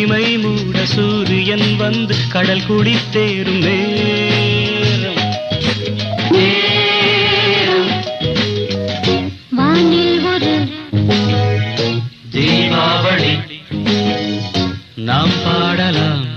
தனிமை மூட சூரியன் வந்து கடல் குடித்தேறும் நேரம். வானில் ஒரு தீபாவளி நாம் பாடலாம்.